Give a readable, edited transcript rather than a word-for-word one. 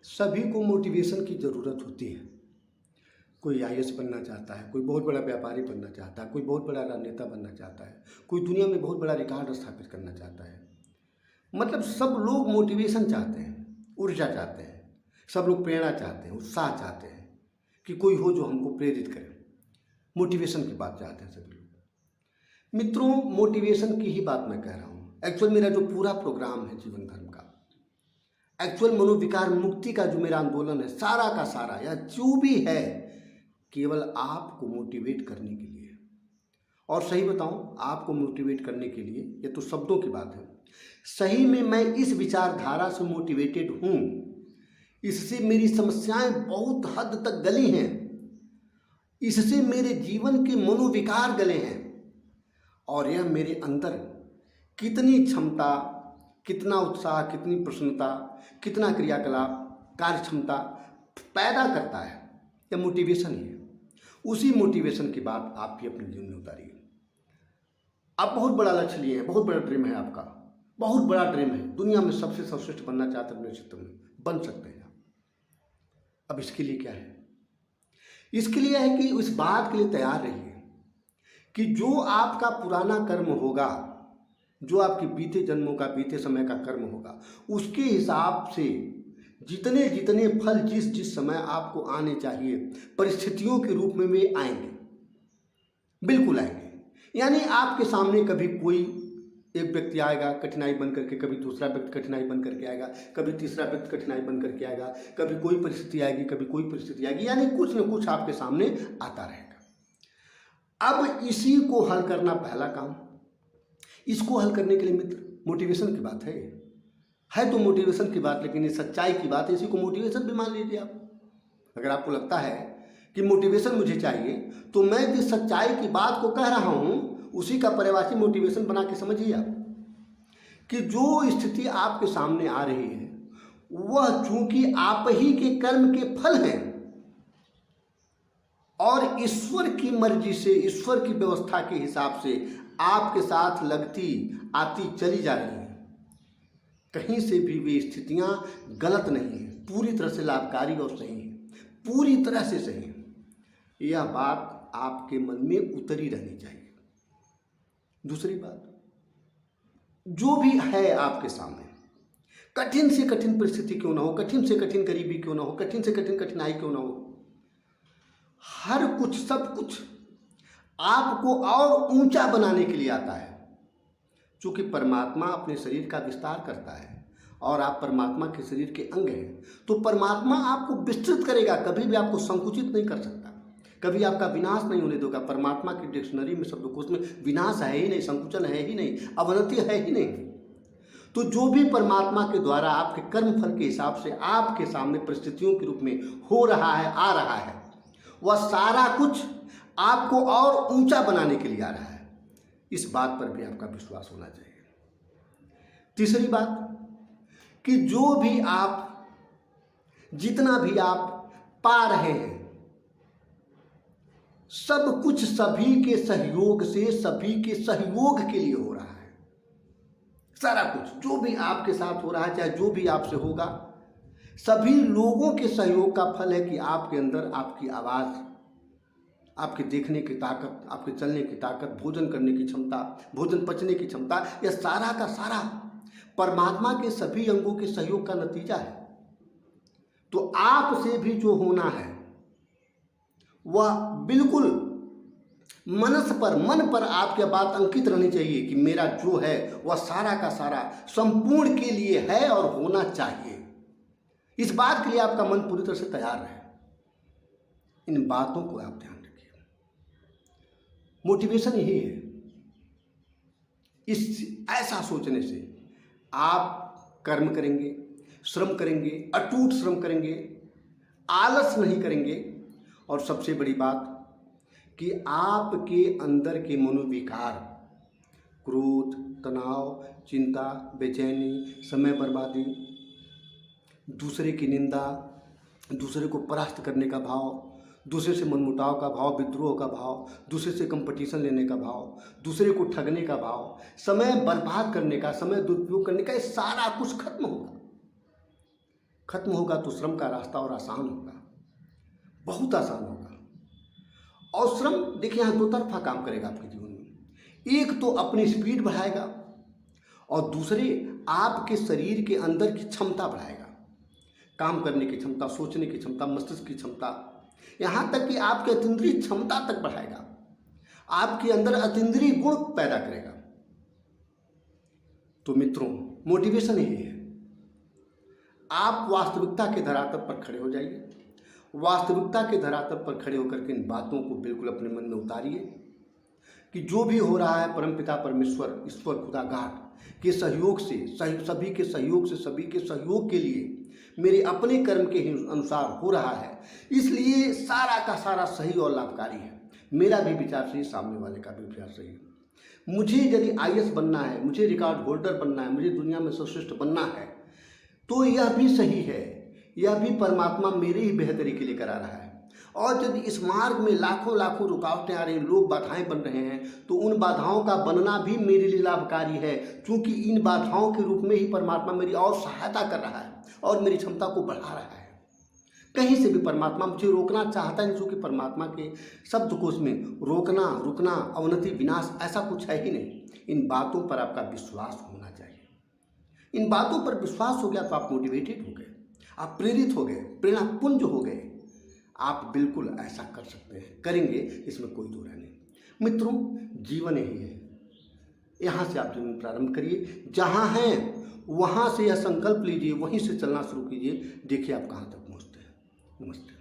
सभी को मोटिवेशन की ज़रूरत होती है। कोई आईएएस बनना चाहता है, कोई बहुत बड़ा व्यापारी बनना चाहता है, कोई बहुत बड़ा राजनेता बनना चाहता है, कोई दुनिया में बहुत बड़ा रिकॉर्ड स्थापित करना चाहता है। मतलब सब लोग मोटिवेशन चाहते हैं, ऊर्जा चाहते हैं, सब लोग प्रेरणा चाहते हैं, उत्साह चाहते हैं कि कोई हो जो हमको प्रेरित करे। मोटिवेशन की बात चाहते हैं सभी लोग। मित्रों, मोटिवेशन की ही बात मैं कह रहा हूँ। एक्चुअल मेरा जो पूरा प्रोग्राम है जीवन धर्म का, एक्चुअल मनोविकार मुक्ति का जो मेरा आंदोलन है, सारा का सारा या जो भी है, केवल आपको मोटिवेट करने के लिए। और सही बताऊं, आपको मोटिवेट करने के लिए, ये तो शब्दों की बात है, सही में मैं इस विचारधारा से मोटिवेटेड हूं। इससे मेरी समस्याएं बहुत हद तक गली हैं, इससे मेरे जीवन के मनोविकार गले हैं, और यह मेरे अंदर कितनी क्षमता, कितना उत्साह, कितनी प्रसन्नता, कितना क्रियाकलाप, कार्य क्षमता पैदा करता है, यह मोटिवेशन ही है। उसी मोटिवेशन की बात आप भी अपने जीवन में उतारिए। आप बहुत बड़ा लक्ष्य लिए हैं, बहुत बड़ा ड्रीम है आपका, बहुत बड़ा ड्रीम है, दुनिया में सबसे सर्वश्रेष्ठ बनना चाहते हैं अपने क्षेत्र में, बन सकते हैं। अब इसके लिए क्या है? इसके लिए है कि उस बात के लिए तैयार रहिए कि जो आपका पुराना कर्म होगा, जो आपके बीते जन्मों का, बीते समय का कर्म होगा, उसके हिसाब से जितने जितने फल जिस समय आपको आने चाहिए, परिस्थितियों के रूप में वे आएंगे, बिल्कुल आएंगे। यानी आपके सामने कभी कोई एक व्यक्ति आएगा कठिनाई बन करके, कभी दूसरा व्यक्ति कठिनाई बन करके आएगा, कभी तीसरा व्यक्ति कठिनाई बन करके आएगा, कभी कोई परिस्थिति आएगी, कभी कोई परिस्थिति आएगी, यानी कुछ न कुछ आपके सामने आता रहेगा। अब इसी को हल करना पहला काम। इसको हल करने के लिए मित्र, मोटिवेशन की बात है तो मोटिवेशन की बात, लेकिन ये सच्चाई की बात है। इसी को मोटिवेशन भी मान लीजिए आप। अगर आपको लगता है कि मोटिवेशन मुझे चाहिए, तो मैं जिस सच्चाई की बात को कह रहा हूं उसी का पर्यायवाची मोटिवेशन बना के समझिए आप, कि जो स्थिति आपके सामने आ रही है वह चूंकि आप ही के कर्म के फल हैं और ईश्वर की मर्जी से, ईश्वर की व्यवस्था के हिसाब से आपके साथ लगती आती चली जा रही है। कहीं से भी वे स्थितियां गलत नहीं है, पूरी तरह से लाभकारी और सही है, पूरी तरह से सही है। यह बात आपके मन में उतरी रहनी चाहिए। दूसरी बात, जो भी है आपके सामने, कठिन से कठिन परिस्थिति क्यों ना हो, कठिन से कठिन गरीबी क्यों ना हो, कठिन से कठिन कठिनाई क्यों ना हो, हर कुछ, सब कुछ आपको और ऊंचा बनाने के लिए आता है। चूंकि परमात्मा अपने शरीर का विस्तार करता है और आप परमात्मा के शरीर के अंग हैं, तो परमात्मा आपको विस्तृत करेगा, कभी भी आपको संकुचित नहीं कर सकता, कभी आपका विनाश नहीं होने देगा। परमात्मा की डिक्शनरी में, शब्दकोश में विनाश है ही नहीं, संकुचन है ही नहीं, अवनति है ही नहीं। तो जो भी परमात्मा के द्वारा आपके कर्म फल के हिसाब से आपके सामने परिस्थितियों के रूप में हो रहा है, आ रहा है, वह सारा कुछ आपको और ऊंचा बनाने के लिए आ रहा है। इस बात पर भी आपका विश्वास होना चाहिए। तीसरी बात, कि जो भी आप, जितना भी आप पा रहे हैं, सब कुछ सभी के सहयोग से, सभी के सहयोग के लिए हो रहा है। सारा कुछ जो भी आपके साथ हो रहा है, चाहे जो भी आपसे होगा, सभी लोगों के सहयोग का फल है कि आपके अंदर आपकी आवाज़, आपके देखने की ताकत, आपके चलने की ताकत, भोजन करने की क्षमता, भोजन पचने की क्षमता, यह सारा का सारा परमात्मा के सभी अंगों के सहयोग का नतीजा है। तो आपसे भी जो होना है वह बिल्कुल मन पर आपके बात अंकित रहनी चाहिए कि मेरा जो है वह सारा का सारा संपूर्ण के लिए है और होना चाहिए। इस बात के लिए आपका मन पूरी तरह से तैयार रहे। इन बातों को आप ध्यान रखिए। मोटिवेशन यही है। इस ऐसा सोचने से आप कर्म करेंगे, श्रम करेंगे, अटूट श्रम करेंगे, आलस नहीं करेंगे, और सबसे बड़ी बात कि आपके अंदर के मनोविकार, क्रोध, तनाव, चिंता, बेचैनी, समय बर्बादी, दूसरे की निंदा, दूसरे को परास्त करने का भाव, दूसरे से मनमुटाव का भाव, विद्रोह का भाव, दूसरे से कंपटीशन लेने का भाव, दूसरे को ठगने का भाव, समय बर्बाद करने का, समय दुरुपयोग करने का, ये सारा कुछ खत्म होगा। खत्म होगा तो श्रम का रास्ता और आसान होगा, बहुत आसान होगा। और श्रम देखिए यहाँ दो तरफा काम करेगा आपके जीवन में। एक तो अपनी स्पीड बढ़ाएगा और दूसरे आपके शरीर के अंदर की क्षमता बढ़ाएगा, काम करने की क्षमता, सोचने की क्षमता, मस्तिष्क की क्षमता, यहाँ तक कि आपके अतीन्द्रिय क्षमता तक बढ़ाएगा, आपके अंदर अतीन्द्रिय गुण पैदा करेगा। तो मित्रों, मोटिवेशन यही है, आप वास्तविकता के धरातल पर खड़े हो जाइए। वास्तविकता के धरातल पर खड़े होकर के इन बातों को बिल्कुल अपने मन में उतारिए कि जो भी हो रहा है परमपिता परमेश्वर, ईश्वर, खुदा गाड के सहयोग से, सभी के सहयोग से, सभी के सहयोग के लिए मेरे अपने कर्म के ही अनुसार हो रहा है, इसलिए सारा का सारा सही और लाभकारी है। मेरा भी विचार सही, सामने वाले का भी विचार सही है। मुझे यदि आईएएस बनना है, मुझे रिकॉर्ड होल्डर बनना है, मुझे दुनिया में सर्वश्रेष्ठ बनना है, तो यह भी सही है, यह भी परमात्मा मेरे ही बेहतरी के लिए करा रहा है। और यदि इस मार्ग में लाखों लाखों रुकावटें आ रही हैं, लोग बाधाएं बन रहे हैं, तो उन बाधाओं का बनना भी मेरे लिए लाभकारी है, क्योंकि इन बाधाओं के रूप में ही परमात्मा मेरी और सहायता कर रहा है और मेरी क्षमता को बढ़ा रहा है। कहीं से भी परमात्मा मुझे रोकना चाहता है, क्योंकि परमात्मा के शब्दकोश में रोकना, रुकना, अवनति, विनाश ऐसा कुछ है ही नहीं। इन बातों पर आपका विश्वास होना चाहिए। इन बातों पर विश्वास हो गया तो आप मोटिवेटेड हो गए, आप प्रेरित हो गए, प्रेरणापुंज हो गए। आप बिल्कुल ऐसा कर सकते हैं, करेंगे, इसमें कोई दो राय नहीं। मित्रों, जीवन यही है, यहाँ से आप जीवन प्रारंभ करिए, जहाँ हैं वहाँ से यह संकल्प लीजिए, वहीं से चलना शुरू कीजिए, देखिए आप कहाँ तक पहुँचते हैं। नमस्ते।